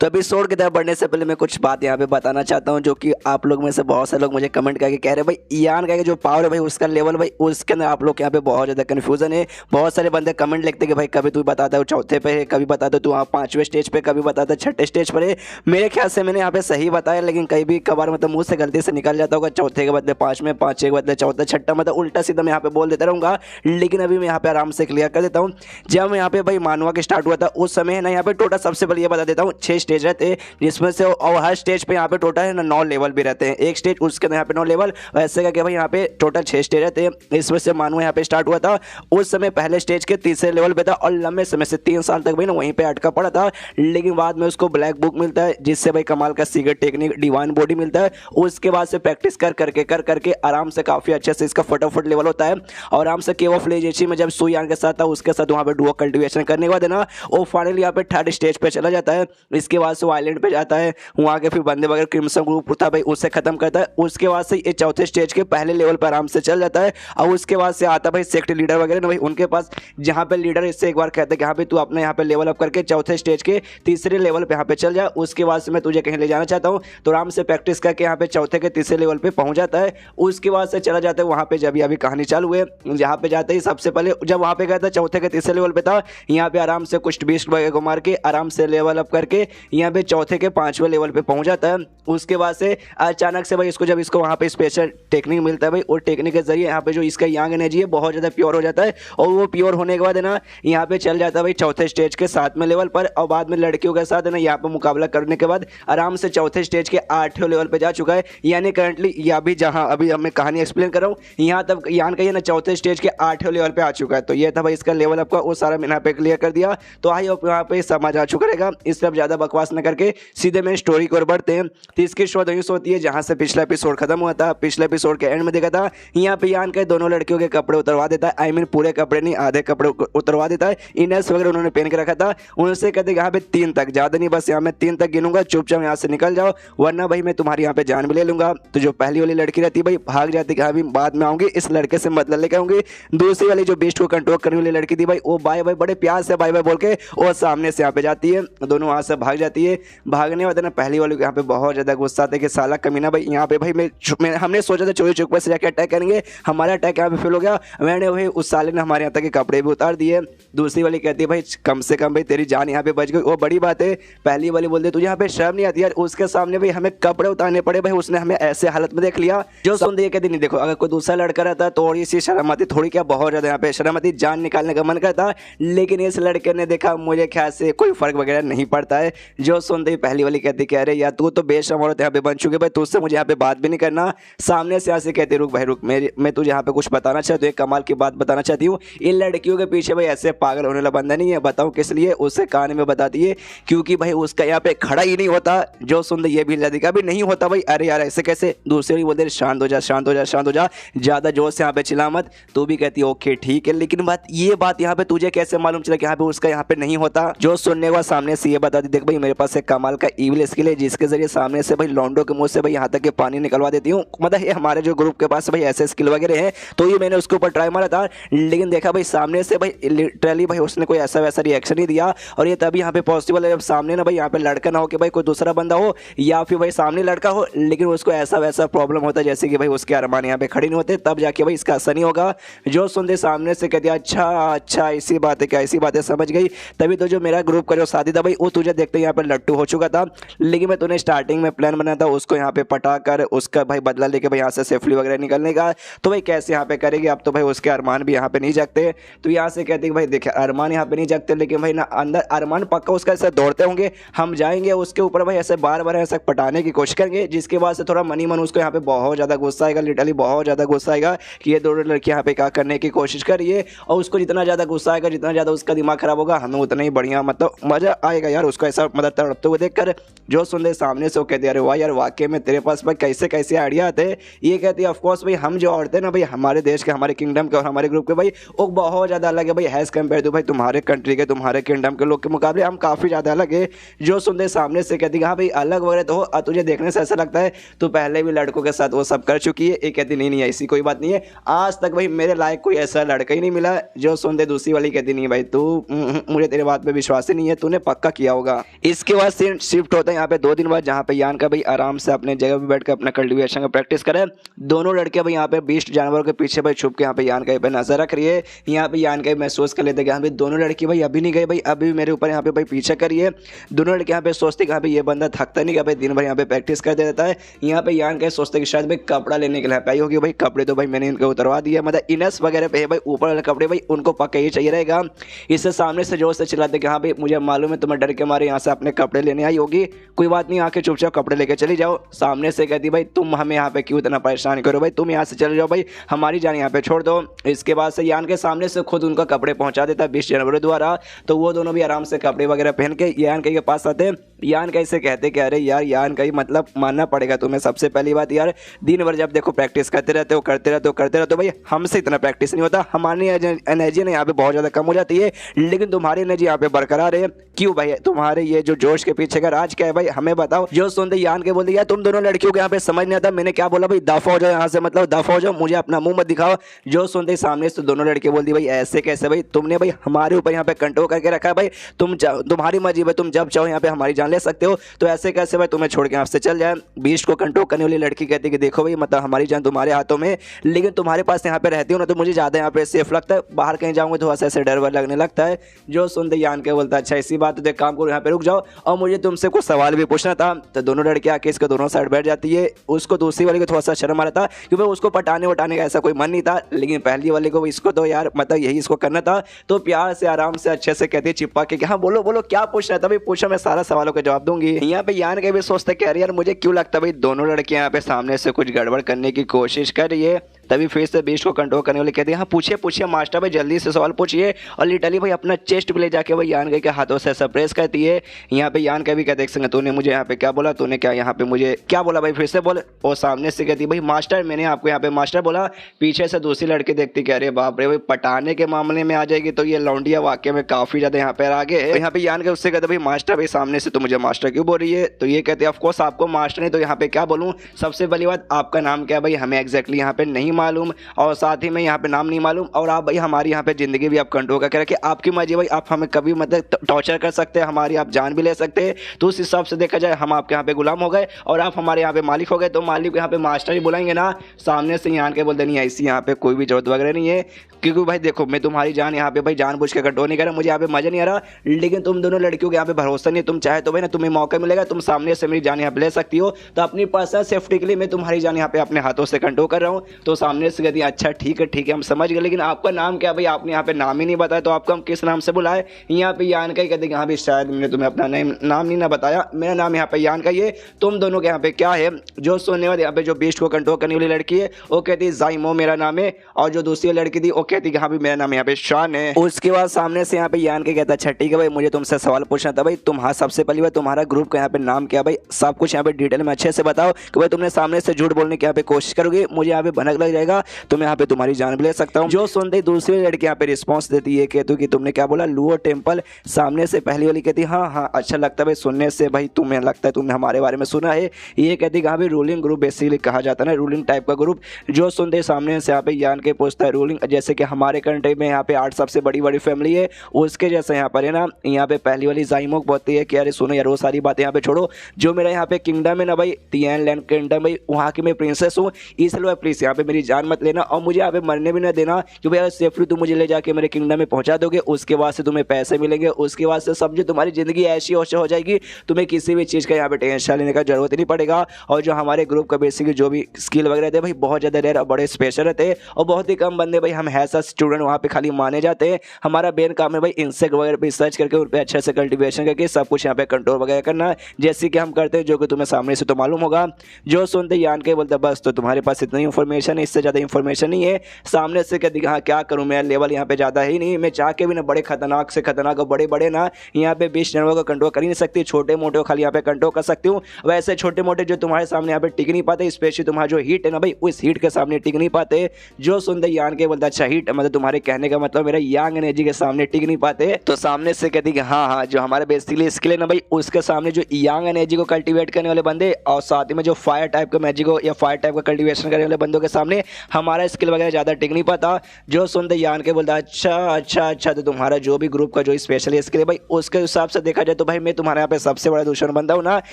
तो एपिसोड की तरफ बढ़ने से पहले मैं कुछ बात यहाँ पे बताना चाहता हूँ, जो कि आप लोग में से बहुत सारे लोग मुझे कमेंट करके कह रहे हैं भाई ईयान का जो पावर है भाई उसका लेवल भाई उसके अंदर आप लोग यहाँ पे बहुत ज़्यादा कन्फ्यूजन है। बहुत सारे बंदे कमेंट लिखते कि भाई कभी तू बताता है चौथे पे है, कभी बताता है तू वहाँ 5वें स्टेज पे, कभी बताता है 6ठे स्टेज पर है। मेरे ख्याल से मैंने यहाँ पे सही बताया, लेकिन कहीं भी कबार मतलब मुँह से गलती से निकल जाता होगा चौथे के बदले 5वें, 5 के बदले चौथा, छठा, मतलब उल्टा सीधा मैं यहाँ पे बोल देता रहूँगा। लेकिन अभी मैं यहाँ पे आराम से क्लियर कर देता हूँ। जब यहाँ पे भाई मानवा के स्टार्ट हुआ था उस समय है ना, यहाँ पे टोटल सबसे पहले ये बता देता हूँ 6 स्टेज रहते, जिसमें से और हर स्टेज पे यहाँ पे टोटल है ना 9 लेवल भी रहते हैं। एक स्टेज उसके अंदर यहाँ पे 9 लेवल, वैसे करके भाई यहाँ पे टोटल 6 स्टेज रहते हैं। इसमें से मानवा यहाँ पे स्टार्ट हुआ था उस समय पहले स्टेज के तीसरे लेवल पे था और लंबे समय से 3 साल तक भाई ना वहीं पे अटका पड़ा था। लेकिन बाद में उसको ब्लैक बुक मिलता है, जिससे भाई कमाल का सीक्रेट टेक्निक डिवाइन बॉडी मिलता है। उसके बाद से प्रैक्टिस कर करके आराम से काफी अच्छे से इसका फटाफट लेवल होता है। और आराम से केव ऑफ लेजेसी में जब सुयान के साथ था उसके साथ वहाँ पे डुओ कल्टिवेशन करने के बाद है ना वो फाइनली यहाँ पे 3rd स्टेज पे चला जाता है। इसके बाद से वो आइलैंड पे जाता है, वहाँ के फिर बंदे वगैरह क्रिम्सन ग्रुप था भाई उससे खत्म करता है। उसके बाद से ये चौथे स्टेज के पहले लेवल पर आराम से चल जाता है। और उसके बाद से आता भाई सेक्ट लीडर वगैरह ना भाई उनके पास, जहाँ पे लीडर इससे एक बार कहते हैं कि हाँ भाई तू अपने यहाँ पे लेवल अप करके चौथे स्टेज के तीसरे लेवल पे यहाँ पे चल जा। उसके बाद से मैं तुझे कहीं ले जाना चाहता हूँ, तो आराम से प्रैक्टिस करके यहाँ पे चौथे के तीसरे लेवल पे पहुँच जाता है। उसके बाद से चला जाता है वहाँ पे जब अभी कहानी चालू है, जहाँ पे जाते ही सबसे पहले जब वहाँ पे गया था चौथे के तीसरे लेवल पे था, यहाँ पे आराम से कुछ बीस्ट वगैरह को मार के आराम से लेवल अप करके यहाँ पे चौथे के 5वें लेवल पे पहुंच जाता है। उसके बाद से अचानक से भाई जब इसको वहाँ पे स्पेशल टेक्निक मिलता है भाई, और टेक्निक के जरिए यहाँ पे जो इसका यांग एनर्जी है बहुत ज़्यादा प्योर हो जाता है। और वो प्योर होने के बाद है ना यहाँ पे चल जाता है भाई चौथे स्टेज के 7वें लेवल पर। और बाद में लड़कियों के साथ है ना यहाँ पे मुकाबला करने के बाद आराम से चौथे स्टेज के 8वें लेवल पे जा चुका है। यानी करंटली या भी जहाँ अभी मैं कहानी एक्सप्लेन कर रहा हूँ यहाँ तक यान का ये ना चौथे स्टेज के 8वें लेवल पे आ चुका है। तो ये था भाई इसका लेवल अप का, वो सारा मैंने यहाँ पे क्लियर कर दिया। तो आई होप यहाँ पे समझ आ चुका रहेगा। इस तरफ ज़्यादा बकवास न करके सीधे मैं स्टोरी को बढ़ते हैं। तो इसकी शुरुआत वहीं से होती है जहाँ से पिछला एपिसोड खत्म हुआ था। पिछले एपिसोड के एंड में देखा था यहाँ पे यान के दोनों लड़कियों के कपड़े उतरवा देता है। आई मीन पूरे कपड़े नहीं, आधे कपड़े उतरवा देता है। इनर्स वगैरह उन्होंने पहन के रखा था। उनसे कहते यहाँ पे 3 तक, ज़्यादा नहीं, बस यहाँ मैं 3 तक गिनूंगा, चुपचाप यहाँ से निकल जाओ वरना भाई मैं तुम्हारी यहाँ पे जान भी ले लूंगा। तो जो पहली वाली लड़की रहती है भाई भाग जाती है, अभी बाद में आऊंगी, इस लड़के से मतलब लेकर आऊंगी। दूसरी वाली जो बेस्ट को कंट्रोल करने वाली लड़की थी भाई वो बाय बाय बड़े प्यार से बाय बाय बोल के वो सामने से यहाँ पे जाती है, दोनों वहाँ से भाग जाती है। भागने वाले ना पहली वाली यहाँ पे बहुत ज़्यादा गुस्सा आता है कि साला कमीना भाई यहाँ पे भाई हमने सोचा था चोरी चुप से जाकर अटैक करेंगे, हमारा अटैक यहाँ पे फेल हो गया। मैंने भाई उस साले ने हमारे यहाँ तक के कपड़े भी उतार दिए। दूसरी वाली कहती है भाई कम से कम भाई तेरी जान यहाँ पे बच गई, वो बड़ी बात है। पहली वाली बोलती तुझे यहाँ पे शर्म नहीं आती यार, उसके सामने भाई हमें कपड़े उतारने पड़े भाई, उसने हमें ऐसे हालत में देख लिया। जो सुन ये कहती नहीं देखो अगर कोई दूसरा लड़का रहता थोड़ी सी शर्म आती, थोड़ी क्या बहुत ज़्यादा यहाँ पे शर्म आती, जान निकालने का मन करता। लेकिन इस लड़के ने देखा मुझे ख्याल से कोई फर्क वगैरह नहीं पड़ता है। जो सुनते ही पहली वाली कहती कह रहे यार तू तो बेशर्म औरत यहाँ पे बन चुके भाई, तुझसे मुझे यहाँ पे बात भी नहीं करना। सामने से ऐसे कहते रुक भाई रुक, मैं तुझे यहाँ पे कुछ बताना चाहती हूँ, एक कमाल की बात बताना चाहती हूँ। इन लड़कियों के पीछे भाई ऐसे पागल होने वाला बंदा नहीं है, बताऊँ किस लिए, उससे कहानी में बताती है क्योंकि भाई उसका यहाँ पे खड़ा ही नहीं होता। जो सुनते ये भी लड़का भी नहीं होता भाई, अरे यार ऐसे कैसे। दूसरे बोलते शांत हो जा शांत हो जा शांत हो जा, ज़्यादा जोर से यहाँ पे चिल्ला मत। तू भी कहती है ओके ठीक है, लेकिन ये बात यहाँ पे तुझे कैसे मालूम चला कि यहाँ पे उसका यहाँ पे नहीं होता। जो सुनने का सामने से ये बताती देख भाई मेरे पास एक कमाल का ईविल स्किल है जिसके जरिए सामने से भाई लॉन्डो के मुंह से भाई यहाँ तक के पानी निकलवा देती हूँ। मतलब ये हमारे जो ग्रुप के पास भाई ऐसे स्किल वगैरह हैं, तो ये मैंने उसके ऊपर ट्राई मारा था। लेकिन देखा भाई सामने से भाई लिटरली भाई उसने कोई ऐसा वैसा रिएक्शन नहीं दिया। और ये तभी यहाँ पे पॉसिबल है जब सामने ना भाई यहाँ पे लड़का ना हो कि भाई कोई दूसरा बंदा हो या फिर भाई सामने लड़का हो, लेकिन उसको ऐसा वैसा प्रॉब्लम होता है जैसे कि भाई उसके अरमान यहाँ पे खड़े नहीं होते, तब जाके भाई इसका असर नहीं होगा। जो सुनते सामने से कहती अच्छा अच्छा ऐसी बात है क्या, ऐसी बात है, समझ गई। तभी तो जो मेरा ग्रुप का जो साथी था भाई वो तुझे देखते यहाँ पे लट्टू हो चुका था। लेकिन मैं तूने स्टार्टिंग में प्लान बनाया था उसको यहाँ पे पटा कर उसका भाई बदला लेके भाई यहाँ से सेफली वगैरह निकलने का, तो भाई कैसे यहाँ पे करेगी। अब तो भाई उसके अरमान भी यहाँ पे नहीं जगते। तो यहाँ से कहते भाई देखिए अरमान यहाँ पे नहीं जगते, लेकिन भाई ना अंदर अरमान पक्का उसका ऐसे दौड़ते होंगे, हम जाएंगे उसके ऊपर भाई ऐसे बार बार ऐसे पटाने की कोशिश करेंगे, जिसके बाद से थोड़ा मनी मन उसको यहाँ पे बहुत ज़्यादा गुस्सा आएगा, लिटरली बहुत ज़्यादा गुस्सा आएगा कि ये दोनों लड़की यहाँ पे क्या करने की कोशिश कर रही है। और उसको जितना ज़्यादा गुस्सा आएगा, जितना ज़्यादा उसका दिमाग खराब होगा, हमें उतना ही बढ़िया मतलब मज़ा आएगा यार उसको ऐसा मतलब तड़पते हुए देखकर। जो सुन ले सामने से वो कहते अरे वाह यार वाकई में तेरे पास भाई कैसे कैसे आइडिया आते हैं। ये कहती है ऑफकोर्स भाई हम जो औरतें ना भाई हमारे देश के, हमारे किंगडम के और हमारे ग्रुप के भाई वो बहुत ज़्यादा अलग है भाई, हैज़ कम्पेयर टू भाई तुम्हारे कंट्री के, तुम्हारे किंगडम के लोग के मुकाबले हम काफ़ी ज़्यादा अलग है। जो सुनते सामने से कहती हाँ भाई अलग वगैरह तो हो, तुझे देखने से ऐसा लगता है तो पहले भी लड़कों के साथ वो सब कर चुकी है। ये कहती नहीं नहीं ऐसी कोई बात नहीं है, आज तक भाई मेरे लायक कोई ऐसा लड़का ही नहीं मिला। जो सुनते दूसरी वाली कहती नहीं भाई तू मुझे तेरे बात पे विश्वास ही नहीं है, तूने पक्का किया होगा। इसके बाद सीन शिफ्ट होता है यहाँ पे 2 दिन बाद, जहाँ पे यान का भाई आराम से अपने जगह पे बैठ कर अपना कल्टीवेशन का प्रैक्टिस करे। दोनों लड़के भाई यहाँ पे 20 जानवरों के पीछे भाई छुप के यहाँ पे यान का पे नजर रख रही है। यहाँ पे यान का महसूस कर लेते कि यहाँ पे दोनों लड़की भाई अभी नहीं गए, भाई अभी मेरे ऊपर यहाँ पे भाई पीछे करिए। दोनों लड़के यहाँ पे सोचते कि यहाँ पे ये बंदा थकता नहीं, भाई दिन भर यहाँ पे प्रैक्टिस करते रहता है। यहाँ पे यान का सोचते कि शायद भाई कपड़ा लेने के लिए पाई होगी, भाई कपड़े तो भाई मैंने इनको उतरवा दिया, मतलब इनस वगैरह पे भाई ऊपर वाले कपड़े भाई उनको पक्का ही चाहिए रहेगा। इससे सामने से जोर से चिल्लाते कि हाँ भाई मुझे मालूम है तुम्हें डर के मारे यहाँ से अपने कपड़े लेने आई होगी, कोई बात नहीं आके चुपचाप कपड़े लेके चली जाओ। सामने से कहती भाई तुम हमें यहाँ पे क्यों इतना परेशान करो, भाई तुम यहाँ से चले जाओ, भाई हमारी जान यहाँ पे छोड़ दो। इसके बाद से यान के सामने से खुद उनका कपड़े पहुंचा देता है 20 जनवरी द्वारा। तो वो दोनों भी आराम से कपड़े वगैरह पहन के यान के पास आते। यान कैसे कहते कि अरे यार यान का ही मतलब मानना पड़ेगा तुम्हें। सबसे पहली बात यार, दिन भर जब देखो प्रैक्टिस करते रहते हो भाई हमसे इतना प्रैक्टिस नहीं होता, हमारी एनर्जी ना यहाँ पे बहुत ज़्यादा कम हो जाती है, लेकिन तुम्हारी एनर्जी यहाँ पे बरकरार है। क्यों भाई, तुम्हारे ये जो जोश के पीछे का राज क्या है भाई हमें बताओ। जो सुनते यान के बोलते यार तुम दोनों लड़कियों को यहाँ पे समझ नहीं आता, मैंने क्या बोला भाई दफा हो जाओ यहाँ से, मतलब दफा हो जाओ, मुझे अपना मुंह मत दिखाओ। जो सुनते सामने से दोनों लड़के बोलती भाई ऐसे कैसे, भाई तुमने भाई हमारे ऊपर यहाँ पे कंट्रोल करके रखा है, भाई तुम्हारी मर्जी भाई, तुम जब चाहो यहाँ पे हमारी जान ले सकते हो, तो ऐसे कैसे भाई तुम्हें छोड़ के आपसे चल जाए। बीच को कंट्रोल करने वाली लड़की कहती कि देखो भाई मतलब हमारी जान तुम्हारे हाथों में, लेकिन तुम्हारे पास यहाँ पे रहती हो ना तो मुझे ज़्यादा यहाँ पे सेफ लगता है, बाहर कहीं जाऊँगा तो ऐसे डर वर लगने लगता है। जो सुनते यान के बोलता अच्छा इसी बात तो काम करो यहाँ पे रुक जाओ और मुझे तुमसे कुछ सवाल भी पूछना था। तो दोनों लड़कियां आके इसके दोनों साइड बैठ जाती है। उसको दूसरी वाले को थोड़ा सा शर्म आ रहा था क्योंकि उसको पटाने वटाने का ऐसा कोई मन नहीं था, लेकिन पहली वाले को इसको तो यार मतलब यही इसको करना था। तो प्यार से आराम से अच्छे से कहती है चिपका के हाँ बोलो बोलो क्या पूछना था भाई, पूछो मैं सारा सवालों का जवाब दूंगी। यहाँ पे यान के भी सोचते कह रही यार मुझे क्यों लगता भाई दोनों लड़कियां यहाँ पे सामने से कुछ गड़बड़ करने की कोशिश कर रही है। तभी फिर से बीच को कंट्रोल करने वाले कहते हैं हाँ पूछिए पूछिए मास्टर भाई जल्दी से सवाल पूछिए। और लिटरली भाई अपना चेस्ट पे ले जाके भाई यान के हाथों से प्रेस करती है। यहाँ पे यान का भी कहते हैं तूने मुझे यहाँ पे क्या बोला, तूने क्या यहाँ पे मुझे क्या बोला भाई फिर से बोल। और सामने से कहती भाई मास्टर मैंने आपको यहाँ पे मास्टर बोला। पीछे से दूसरी लड़की देखती कह रहे बाप रे भाई पटाने के मामले में आ जाएगी तो ये लौंडिया वाक्य में काफी ज्यादा यहाँ पे आगे है। यहाँ पे यान के उससे कहते भाई मास्टर भाई सामने से तो मुझे मास्टर क्यों बोल रही है। तो ये कहते हैं ऑफकोर्स आपको मास्टर नहीं तो यहाँ पे क्या बोलूँ। सबसे पहली बात आपका नाम क्या भाई हमें एग्जैक्टली यहाँ पे नहीं मालूम, और साथ ही में यहाँ पे नाम नहीं मालूम, और आप भाई हमारी यहाँ पे जिंदगी भी आप कंट्रोल करके रखिए, आपकी मर्जी भाई आप हमें कभी मतलब टॉर्चर कर सकते हैं, हमारी आप जान भी ले सकते हैं। तो उस हिसाब से देखा जाए हम आपके यहाँ पे गुलाम हो गए और आप हमारे यहाँ पे मालिक हो गए, तो मालिक यहाँ पे मास्टर ही बुलाएंगे ना। सामने से यहाँ के बोलते नहीं ऐसी यहाँ पे कोई भी जरूरत वगैरह नहीं है, क्योंकि भाई देखो मैं तुम्हारी जान यहाँ पे भाई जानबूझ के कंट्रोल नहीं कर रहा, मुझे यहाँ पे मजा नहीं आ रहा, लेकिन तुम दोनों लड़कियों के यहाँ पे भरोसा नहीं है। तुम चाहे तो भाई ना तुम्हें मौका मिलेगा, तुम सामने से मेरी जान यहाँ पे ले सकती हो, तो अपनी पर्सनल सेफ्टी के लिए मैं तुम्हारी जान यहाँ पे अपने हाथों से कंट्रोल कर रहा हूँ। तो सामने से कहती अच्छा ठीक है हम समझ गए, लेकिन आपका नाम क्या भाई, आपने यहाँ पे नाम ही नहीं बताया, तो आपको हम किस नाम से बुलाए। यहाँ पे यान का ही कहते हाँ भाई शायद मैंने तुम्हें अपना नाम नहीं ना बताया, मेरा नाम यहाँ पे यान का ही है, तुम दोनों के यहाँ पे क्या है। जो सुनने वाले यहाँ पे जो बीस्ट को कंट्रोल करने वाली लड़की है वो कहती जाइमो मेरा नाम है, और जो दूसरी लड़की थी वो कहती हाँ भाई मेरा नाम यहाँ पे शान है। उसके बाद सामने से यहाँ पे यान के कहता अच्छा ठीक है भाई मुझे तुमसे सवाल पूछना था भाई, तुम हाँ सबसे पहली बार तुम्हारा ग्रुप का यहाँ पे नाम क्या भाई, सब कुछ यहाँ पे डिटेल में अच्छे से बताओ कि भाई तुमने सामने से झूठ बोलने की यहाँ पे कोशिश करोगे, मुझे यहाँ पे भनक लग जाएगा, तो मैं यहाँ पे तुम्हारी जान भी ले सकता हूँ। जो सुनते दूसरी लड़की यहाँ पे रिस्पॉन्स देती है कहती कि तुमने क्या बोला लुओ टेम्पल। सामने से पहली वाली कहती हाँ अच्छा लगता है भाई सुनने से, भाई तुम्हें लगता है तुमने हमारे बारे में सुना है। ये कहती हाँ भाई रूलिंग ग्रुप बेसिकली कहा जाता है ना, रूलिंग टाइप का ग्रुप। जो सुनते सामने से यहाँ पे यान के पूछता है रूलिंग, जैसे कि हमारे कंट्री में यहाँ पे 8 सबसे बड़ी बड़ी फैमिली है उसके जैसे यहाँ पर है ना। यहाँ पे पहली वाली जाइमोक बोलती है कि अरे सुनो यार वो सारी बातें यहाँ पे छोड़ो, जो मेरा यहाँ पे किंगडम है ना भाई तियान लैंड किंगडम भाई वहाँ की मैं प्रिंसेस हूँ, इसलिए प्लीज यहाँ पे मेरी जान मत लेना और मुझे यहाँ पे मरने भी ना देना, क्योंकि यार सेफली तुम मुझे ले जाके मेरे किंगडम में पहुंचा दोगे, उसके बाद से तुम्हें पैसे मिलेंगे, उसके बाद से समझो तुम्हारी जिंदगी ऐसी हो जाएगी, तुम्हें किसी भी चीज़ का यहाँ पे टेंशन लेने का जरूरत नहीं पड़ेगा। और जो हमारे ग्रुप का बेसिकली जो भी स्किल वगैरह थे भाई बहुत ज़्यादा रेयर और बड़े स्पेशल रहते और बहुत ही कम बंदे भाई हम ऐसा स्टूडेंट वहाँ पे खाली माने जाते हैं। हमारा मेन काम है भाई इंसेक्ट वगैरह पे सर्च करके उन पर अच्छे से कल्टिवेशन करके सब कुछ यहाँ पे कंट्रोल वगैरह करना, जैसे कि हम करते हैं, जो कि तुम्हें सामने से तो मालूम होगा। जो सुनते यान के बोलते बस तो तुम्हारे पास इतनी इन्फॉर्मेशन है, इससे ज़्यादा इन्फॉर्मेशन नहीं है। सामने से कहती हाँ क्या करूँ मेरा लेवल यहाँ पे ज़्यादा ही नहीं, मैं चाह के भी ना बड़े खतरनाक से खतरनाक और बड़े बड़े ना यहाँ पे 20 जानवरों को कंट्रोल कर ही नहीं सकती, छोटे मोटे खाली यहाँ पे कंट्रोल कर सकती हूँ। वैसे छोटे मोटे जो तुम्हारे सामने यहाँ पे टिक नहीं पाते, स्पेशली तुम्हारा जो हीट है ना भाई उस हीट के सामने टिक नहीं पाते। जो सुनते यान के बोलता अच्छा हीट मतलब तुम्हारे कहने का मतलब मेरा यांग एनर्जी के सामने टिक नहीं पाते। तो सामने से कहती कि हाँ जो हमारे बेसिकली स्किल है ना भाई उसके सामने जो यांग एनर्जी को कल्टीवेट करने वाले बंदे और साथ ही में जो फायर टाइप का मैजिक को या फायर टाइप का कल्टीवेशन करने वाले बंदों के सामने हमारा स्किल वगैरह ज़्यादा टिक नहीं पाता। जो सुनते यान के बोलता अच्छा तो तुम्हारा जो भी ग्रुप का जो स्पेशल स्किल है भाई उसके हिसाब से देखा जाए तो भाई मैं तुम्हारे यहाँ पे सबसे बड़ा दुश्मन बनता हूँ ना।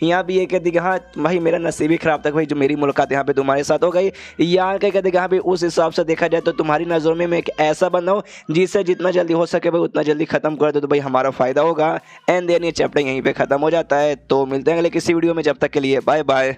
यहाँ भी ये कहती कि हाँ भाई मेरा नसीब ही खराब था भाई जो मेरी मुलाकात यहाँ पे तुम्हारे साथ हो गई। यहाँ क्या कहते कि हाँ भाई उस हिसाब से देखा जाए तो तुम्हारी नज़रों में मैं एक ऐसा बंदा हूँ जिससे जितना जल्दी हो सके भाई उतना जल्दी खत्म कर दो तो भाई हमारा फायदा होगा। एंड देन ये चैप्टर यहीं पे खत्म हो जाता है। तो मिलते हैं अगले किसी वीडियो में, जब तक के लिए बाय बाय।